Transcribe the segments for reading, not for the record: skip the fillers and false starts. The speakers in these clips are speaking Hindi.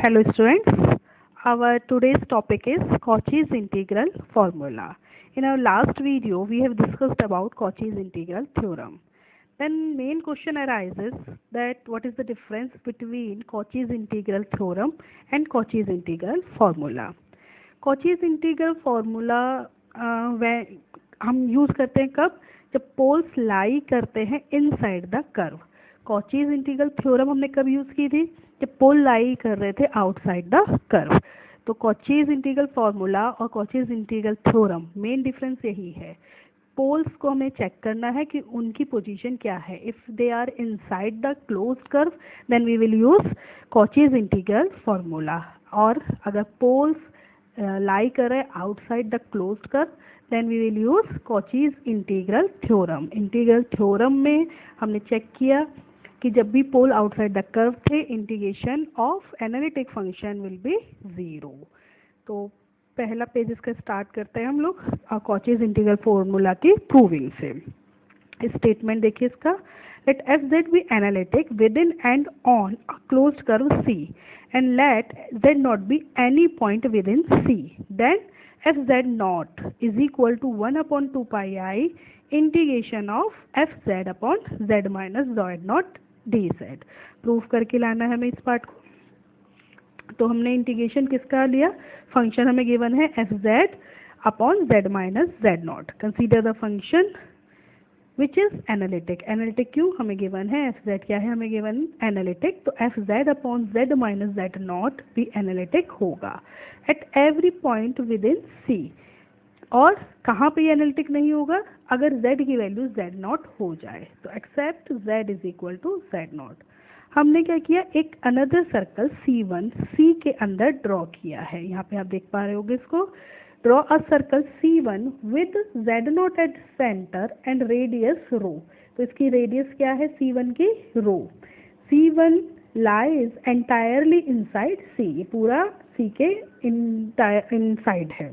Hello students, our today's topic is Cauchy's integral formula. In our last video, we have discussed about Cauchy's integral theorem. Then main question arises that what is the difference between Cauchy's integral theorem and Cauchy's integral formula. Cauchy's integral formula हम यूज करते हैं कब, जब पोल्स लाई करते हैं inside the curve. Cauchy's integral theorem हमने कब यूज की थी, जब पोल लाई कर रहे थे आउटसाइड द कर्व. तो कॉचीज इंटीग्रल फार्मूला और Cauchy's integral theorem main difference यही है. पोल्स को हमें चेक करना है कि उनकी पोजीशन क्या है. If they are inside the closed curve then we will use Cauchy's integral formula, और अगर पोल्स लाई कर रहे outside the closed curve then we will use Cauchy's integral theorem. Integral theorem में हमने चेक किया कि जब भी पोल आउटसाइड द कर्व थे integration of analytic function will be 0. तो पहला पेज इसका स्टार्ट करते हैं हम लोग कॉचीज इंटीग्रल फॉर्मूला की प्रूविंग से. स्टेटमेंट देखिए इसका, let f z be analytic within and on a closed curve c and let z not be any point within c, then f Z not is equal to 1/2 pi I integration of F Z upon Z minus Z not D z. Proof करके लाना है हमें इस पार्ट को. तो हमने इंटीग्रेशन किसका लिया, फंक्शन हमें गिवन है F Z upon Z minus Z not. Consider the function which is analytic. Analytic क्यों, हमें गिवन है एफ जेड क्या है, हमें गिवन एनालिटिक. तो F Z upon Z minus Z not भी एनालिटिक होगा at every point within C. और कहाँ पे एनालिटिक नहीं होगा, अगर z की वैल्यू z नॉट हो जाए. तो except z is equal to z not. हमने क्या किया, एक अनदर सर्कल C1 C के अंदर ड्रॉ किया है. यहाँ पे आप देख पा रहे होगे इसको. Draw a circle C1 with z not at centre and radius rho. तो इसकी रेडियस क्या है C1 की, rho. C1 lies entirely inside C, ये पूरा C के इनसाइड है.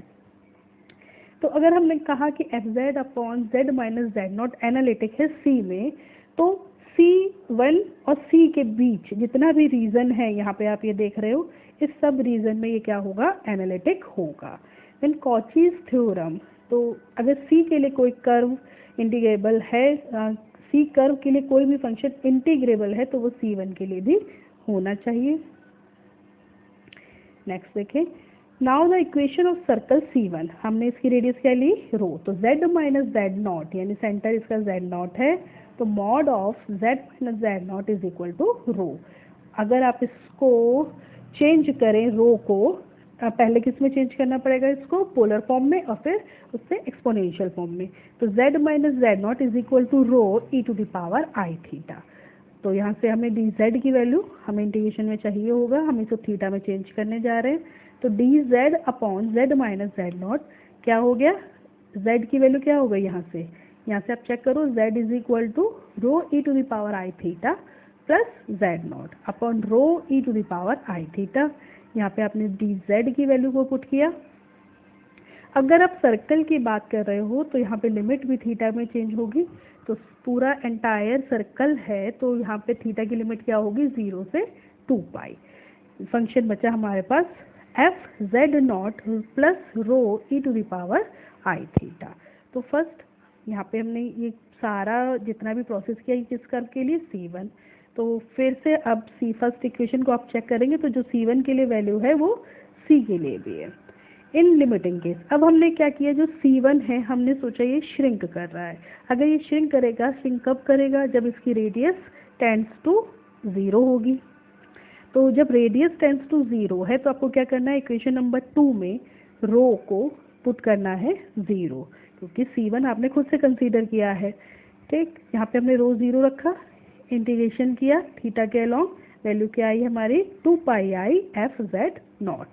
तो अगर हमने कहा कि F Z upon Z minus Z not analytic है सी में, तो C1 और C के बीच जितना भी रीजन है, यहाँ पे आप ये देख रहे हो, इस सब रीजन में ये क्या होगा, एनालिटिक होगा. देन कॉचीज थ्योरम, तो अगर C के लिए कोई कर्व इंटीग्रेबल है, C कर्व के लिए कोई भी फंक्शन इंटीग्रेबल है, तो वो C1 के लिए भी होना चाहिए. नेक्स्ट देखें. Now the equation of circle C1, हमने इसकी रेडियस क्या ली, रो. तो z माइनस जेड नॉट, यानी सेंटर इसका z नॉट है, तो mod of z minus Z not is equal to rho. अगर आप इसको चेंज करें रो को, पहले किस में चेंज करना पड़ेगा इसको, पोलर फॉर्म में, और फिर उससे एक्सपोनेंशियल फॉर्म में. तो z minus Z not is equal to rho e to the power I theta. तो यहाँ से हमें डी जेड की वैल्यू हमें इंटीग्रेशन में चाहिए होगा, हम इसको थीटा में चेंज करने जा रहे हैं. तो D Z upon Z minus Z not क्या हो गया, z की वैल्यू क्या हो गई, यहाँ से आप चेक करो, z is equal to rho e to the power I theta plus z not upon rho e to the power I theta. यहाँ पे आपने डी जेड की वैल्यू को पुट किया. अगर आप सर्कल की बात कर रहे हो तो यहाँ पे लिमिट भी थीटा में चेंज होगी. तो पूरा एंटायर सर्कल है, तो यहाँ पे थीटा की लिमिट क्या होगी, 0 से 2 पाई. फंक्शन बचा हमारे पास F Z not plus rho e to the power I theta. तो फर्स्ट यहाँ पे हमने ये सारा जितना भी प्रोसेस किया ये किस कर्व के लिए, C1. तो फिर से अब फर्स्ट इक्वेशन को आप चेक करेंगे तो जो C1 के लिए वैल्यू है वो C के लिए भी है इन लिमिटिंग केस. अब हमने क्या किया, जो C1 है हमने सोचा ये श्रिंक कर रहा है. अगर ये श्रिंक करेगा, श्रिंक कब करेगा, जब इसकी रेडियस टेंड्स टू 0 होगी. तो जब रेडियस टेंड्स टू 0 है तो आपको क्या करना है, इक्वेशन नंबर 2 में रो को पुट करना है 0, क्योंकि C1 आपने खुद से कंसीडर किया है. ठीक, यहाँ पे हमने रो 0 रखा, इंटीग्रेशन किया थीटा के अलॉन्ग, वैल्यू क्या आई हमारी 2 pi I f Z not.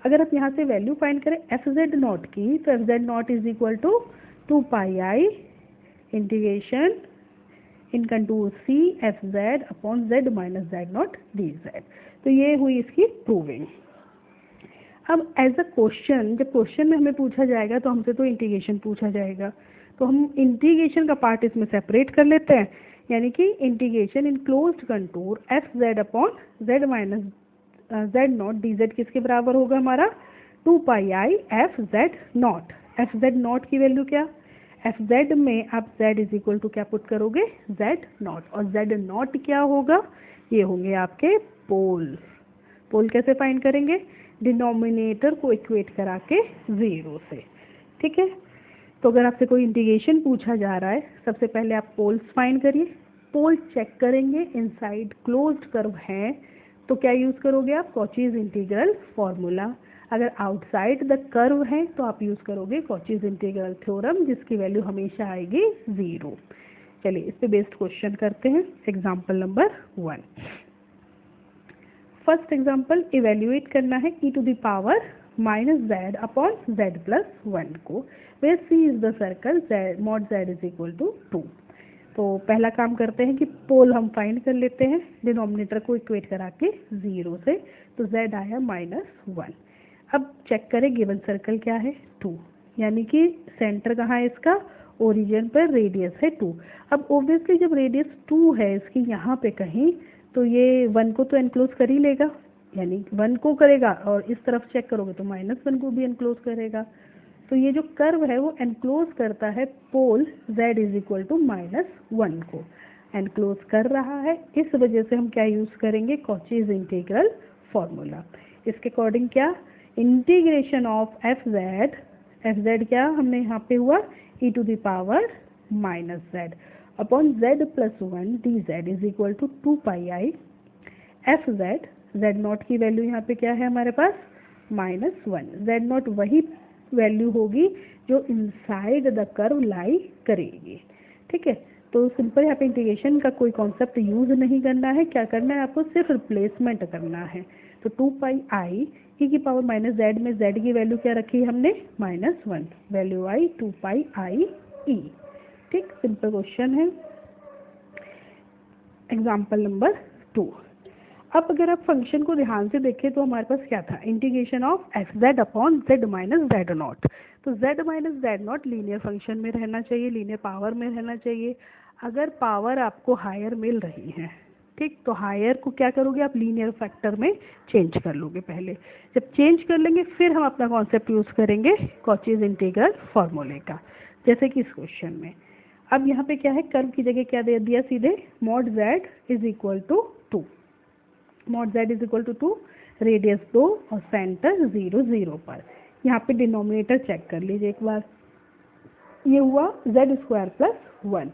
अगर आप यहाँ से वैल्यू फाइंड करें एफ जेड नॉट की, तो F Z not is equal to 2 pi I integration in contour C f Z upon Z minus Z not D z. तो ये हुई इसकी प्रूविंग. अब एज अ क्वेश्चन, जब क्वेश्चन में हमें पूछा जाएगा तो हमसे तो इंटीग्रेशन पूछा जाएगा, तो हम इंटीग्रेशन का पार्ट इसमें सेपरेट कर लेते हैं, यानी कि integration in closed contour F Z upon Z minus Z not D Z किसके बराबर होगा हमारा 2 pi I F Z not. F Z not की वैल्यू क्या, एफ जेड में आप जेड इज इक्वल टू क्या पुट करोगे जेड नॉट, और जेड नॉट क्या होगा, ये होंगे आपके पोल। पोल कैसे फाइंड करेंगे, डिनोमिनेटर को इक्वेट करा के 0 से, ठीक है। तो अगर आपसे कोई इंटीग्रेशन पूछा जा रहा है, सबसे पहले आप पोल्स फाइंड करिए, पोल चेक करेंगे, इनसाइड क्लोज्ड कर्व है तो क्या यूज़ करोगे आप कॉचीज इंटीग्रल फॉर्मूला, अगर आउटसाइड द कर्व है तो आप यूज़ करोगे कॉचीज इंटीग्रल थ्योरम, जिसकी वैल्यू हमेशा आएगी 0। चलिए इस पे बेस्ड क्वेश्चन करते हैं। Example number 1, first example evaluate करना है e to the power minus z upon z plus 1 को, where c is the circle mod z is equal to 2। तो पहला काम करते हैं कि पोल हम फाइंड कर लेते हैं, डिनोमिनेटर को इक्वेट करा के 0 से, तो z आया -1। अब चेक करें गिवन सर्कल क्या है 2, यानी कि सेंटर कहाँ है इसका, ओरिजिन पर, रेडियस है 2। अब ओब्वियसली जब रेडियस 2 है इसकी यहाँ पे कहीं, तो ये 1 को तो एनक्लोज कर ही लेगा, यानी 1 को करेगा, और इस तरफ चेक करोगे तो -1 को भी एनक्लोज करेगा। तो ये जो कर्व है वो एनक्लोज करता है पोल z इज इक्वल टू -1 को, एनक्लोज कर रहा है, इस वजह से हम क्या यूज़ करेंगे कॉचीज इंटीग्रल फॉर्मूला। इसके अकॉर्डिंग क्या, इंटीग्रेशन ऑफ एफ जेड क्या हमने यहाँ पे हुआ e to the power -z upon z plus 1 d z is equal to 2 pi I F Z not की वैल्यू यहाँ पे क्या है हमारे पास -1। जेड नॉट वही वैल्यू होगी जो इनसाइड द कर्व लाई करेगी, ठीक है। तो सिंपल यहाँ पे इंटीग्रेशन का कोई कॉन्सेप्ट यूज नहीं करना है, क्या करना है आपको सिर्फ रिप्लेसमेंट करना है। तो 2 पाई आई ई की पावर माइनस जेड में जेड की वैल्यू क्या रखी है हमने -1, वैल्यू आई 2 पाई आई ई, ठीक, सिंपल क्वेश्चन है। एग्जाम्पल नंबर 2, अब अगर आप फंक्शन को ध्यान से देखें तो हमारे पास क्या था, integration of F Z upon Z minus Z not. तो Z minus Z not linear function में रहना चाहिए, लीनियर पावर में रहना चाहिए। अगर पावर आपको हायर मिल रही है, ठीक, तो हायर को क्या करोगे आप लीनियर फैक्टर में चेंज कर लोगे पहले, जब चेंज कर लेंगे फिर हम अपना कॉन्सेप्ट यूज़ करेंगे कॉचीज इंटीग्रल फॉर्मूले का, जैसे कि इस क्वेश्चन में। अब यहाँ पे क्या है, कर्व की जगह क्या दे दिया सीधे, mod z is equal to 2, mod z is equal to 2, radius 2 और सेंटर 0 0 पर। यहाँ पे डिनोमिनेटर चेक कर लीजिए एक बार, ये हुआ Z square plus 1,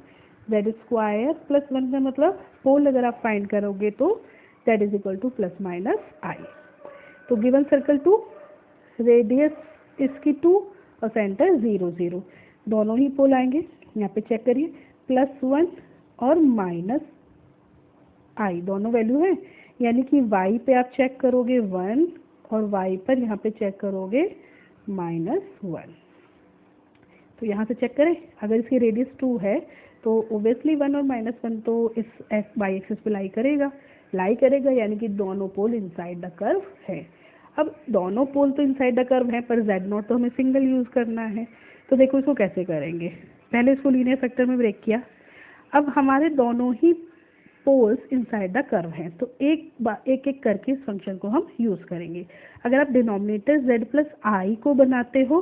Z square plus 1 का मतलब पोल अगर आप फाइंड करोगे तो Z is equal to plus minus I. तो गिवन सर्कल 2, रेडियस इसकी 2 और सेंटर 0 0, दोनों ही पोल आएंगे। यहाँ पे चेक करिए +1 और माइनस आई दोनों वैल्यू है, यानी कि y पे आप चेक करोगे 1 और y पर यहाँ पे चेक करोगे -1। तो यहाँ से चेक करें, अगर इसकी रेडियस 2 है तो ओब्वियसली 1 और -1 तो इस वाई एक्सिस पे लाई करेगा, यानी कि दोनों पोल इनसाइड द कर्व है। अब दोनों पोल तो इनसाइड द कर्व है, पर जेड नॉट तो हमें सिंगल यूज़ करना है। तो देखो इसको कैसे करेंगे, पहले इसको लीनियर फैक्टर में ब्रेक किया, अब हमारे दोनों ही पोल्स इनसाइड द कर्व हैं, तो एक एक करके इस फंक्शन को हम यूज़ करेंगे। अगर आप डिनोमिनेटर z प्लस आई को बनाते हो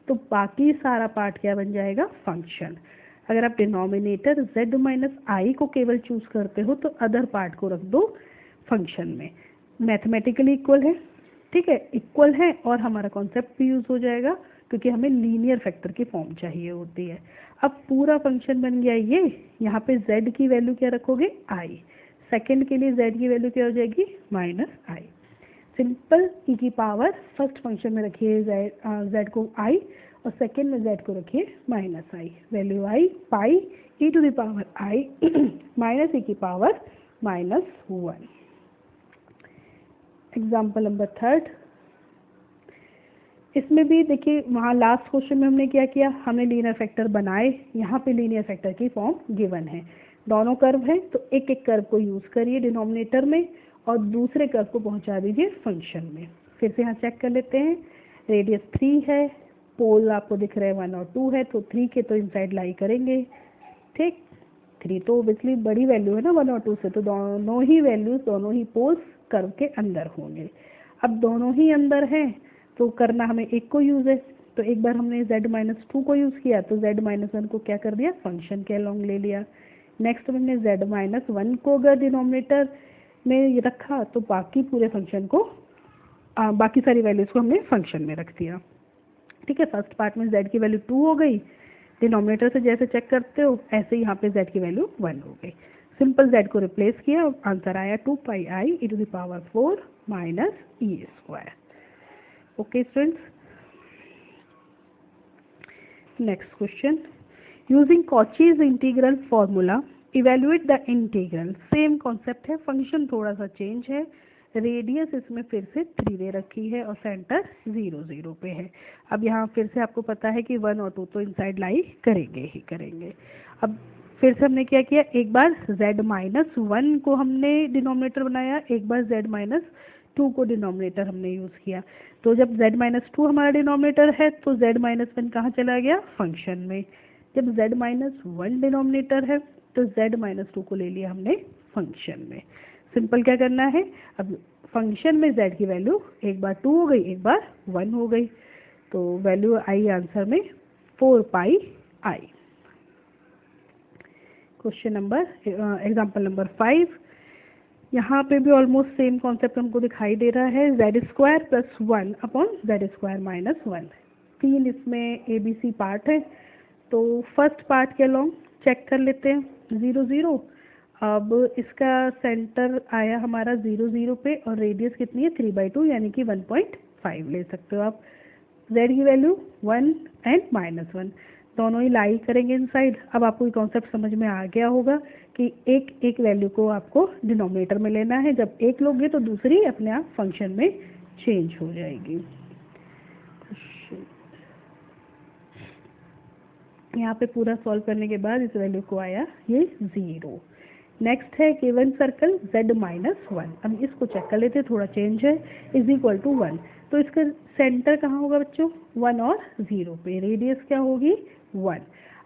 तो बाकी सारा पार्ट क्या बन जाएगा फंक्शन। अगर आप डिनोमिनेटर z माइनस आई को केवल चूज करते हो तो अदर पार्ट को रख दो फंक्शन में, मैथमेटिकली इक्वल है, ठीक है, इक्वल है, और हमारा कॉन्सेप्ट भी यूज हो जाएगा क्योंकि हमें लीनियर फैक्टर की फॉर्म चाहिए होती है। अब पूरा फंक्शन बन गया ये, यहाँ पे z की वैल्यू क्या रखोगे i, सेकंड के लिए z की वैल्यू क्या हो जाएगी -i। सिंपल e की पावर फर्स्ट फंक्शन में रखिए z को i और सेकंड में z को रखिए -i, value i pi e to the power i minus e की पावर -1। एग्जाम्पल नंबर 3, इसमें भी देखिए वहाँ लास्ट क्वेश्चन में हमने क्या किया, हमने लीनियर फैक्टर बनाए, यहाँ पे लीनियर फैक्टर की फॉर्म गिवन है, दोनों कर्व है तो एक एक कर्व को यूज़ करिए डिनोमिनेटर में और दूसरे कर्व को पहुँचा दीजिए फंक्शन में। फिर से यहाँ चेक कर लेते हैं, रेडियस 3 है, पोल आपको दिख रहे हैं 1 और 2 है, तो 3 के तो इनसाइड लाई करेंगे, ठीक, 3 तो ओबियसली बड़ी वैल्यू है ना 1 और 2 से, तो दोनों ही वैल्यूज दोनों ही पोल्स कर्व के अंदर होंगे। अब दोनों ही अंदर हैं तो करना हमें एक को यूज़ है, तो एक बार हमने z-2 को यूज़ किया तो z-1 को क्या कर दिया, फंक्शन के अलॉन्ग ले लिया। नेक्स्ट हमने z-1 को अगर डिनोमिनेटर में रखा तो बाकी पूरे फंक्शन को बाकी सारी वैल्यूज़ को हमने फंक्शन में रख दिया। ठीक है, फर्स्ट पार्ट में z की वैल्यू 2 हो गई, डिनोमिनेटर से जैसे चेक करते हो ऐसे ही यहाँ पे z की वैल्यू 1 हो गई। सिंपल z को रिप्लेस किया, आंसर आया 2πi(e⁴ -e²। Okay students, next question, using Cauchy's integral formula evaluate the integral. Same concept है, फंक्शन थोड़ा सा चेंज है, रेडियस इसमें फिर से 3 दे रखी है और सेंटर 0 0 पे है। अब यहाँ फिर से आपको पता है कि 1 और 2 तो इनसाइड लाई करेंगे ही करेंगे। अब फिर से हमने क्या किया, एक बार z-1 को हमने डिनोमिनेटर बनाया, एक बार z-2 को डिनोमिनेटर हमने यूज़ किया। तो जब z-2 हमारा डिनोमिनेटर है तो z-1 कहाँ चला गया, फंक्शन में। जब z-1 डिनोमिनेटर है तो z-2 को ले लिया हमने फंक्शन में। सिंपल क्या करना है, अब फंक्शन में z की वैल्यू एक बार 2 हो गई, एक बार 1 हो गई, तो वैल्यू आई आंसर में 4πi। Question number example number 5, यहाँ पे भी ऑलमोस्ट सेम कॉन्सेप्ट हमको दिखाई दे रहा है। z² + 1 upon z² - 1। 3 इसमें ABC पार्ट है, तो फर्स्ट पार्ट के अलॉन्ग चेक कर लेते हैं 0 0। अब इसका सेंटर आया हमारा 0 0 पे और रेडियस कितनी है 3/2 यानी कि 1.5 ले सकते हो आप। z की वैल्यू 1 एंड -1 दोनों ही लाई करेंगे इनसाइड। अब आपको ये कॉन्सेप्ट समझ में आ गया होगा कि एक एक वैल्यू को आपको डिनोमिनेटर में लेना है, जब एक लोगे तो दूसरी अपने आप फंक्शन में चेंज हो जाएगी। यहाँ पे पूरा सॉल्व करने के बाद इस वैल्यू को आया ये 0। नेक्स्ट है गिवन सर्कल z-1। अब इसको चेक कर लेते हैं, थोड़ा चेंज है, = 1। तो इसका सेंटर कहाँ होगा बच्चों, 1 और 0 पे। रेडियस क्या होगी 1।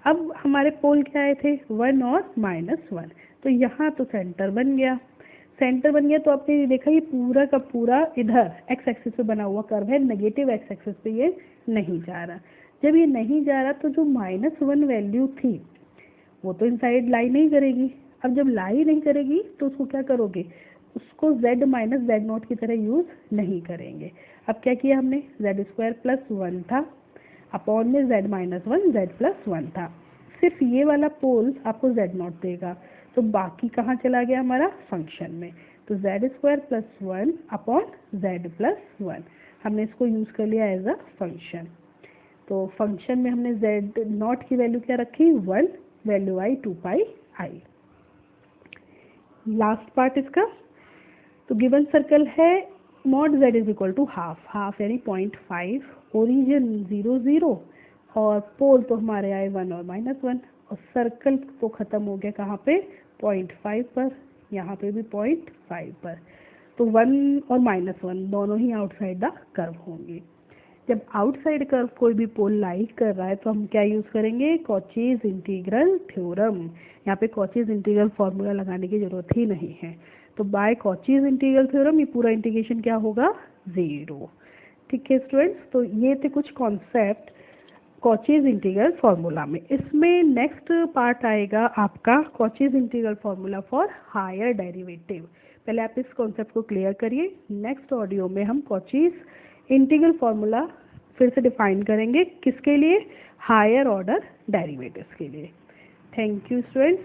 अब हमारे पोल क्या आए थे 1 और -1, तो यहाँ तो सेंटर बन गया। सेंटर बन गया तो आपने देखा ये पूरा का पूरा इधर x एक्सिस पे बना हुआ कर्व है, नेगेटिव x एक्सिस पे ये नहीं जा रहा। जब ये नहीं जा रहा तो जो -1 वैल्यू थी वो तो इनसाइड लाई नहीं करेगी। अब जब लाई नहीं करेगी तो उसको क्या करोगे, उसको z - z0 की तरह यूज़ नहीं करेंगे। अब क्या किया हमने, z² + 1 था, अपॉन में z-1 z+1 था। सिर्फ ये वाला पोल आपको z0 देगा, तो बाकी कहाँ चला गया हमारा फंक्शन में। तो z² + 1 अपॉन z+1 हमने इसको यूज़ कर लिया एज अ फंक्शन। तो फंक्शन में हमने z0 की वैल्यू क्या रखी 1, वैल्यू आई 2πi। लास्ट पार्ट इसका, तो गिवन सर्कल है mod z = हाफ यानी 0.5, ओरिजिन 0 0 और पोल तो हमारे आए 1 और -1, और सर्कल तो ख़त्म हो गया कहाँ पे 0.5 पर, यहाँ पे भी 0.5 पर। तो 1 और -1 दोनों ही आउटसाइड द कर्व होंगे। जब आउटसाइड कर्व कोई भी पोल लाई कर रहा है तो हम क्या यूज़ करेंगे, कॉचीज इंटीग्रल थ्योरम। यहाँ पे कॉचीज इंटीग्रल फॉर्मूला लगाने की ज़रूरत ही नहीं है। तो बाय कॉचीज इंटीग्रल थ्योरम ये पूरा इंटीग्रेशन क्या होगा 0। ठीक है स्टूडेंट्स, तो ये थे कुछ कॉन्सेप्ट कॉचीज इंटीग्रल फार्मूला में। इसमें नेक्स्ट पार्ट आएगा आपका Cauchy's integral formula for higher derivative. पहले आप इस कॉन्सेप्ट को क्लियर करिए, नेक्स्ट ऑडियो में हम कॉचीज इंटीग्रल फार्मूला फिर से डिफाइन करेंगे, किसके लिए, हायर ऑर्डर डेरिवेटिव्स के लिए। Thank you students.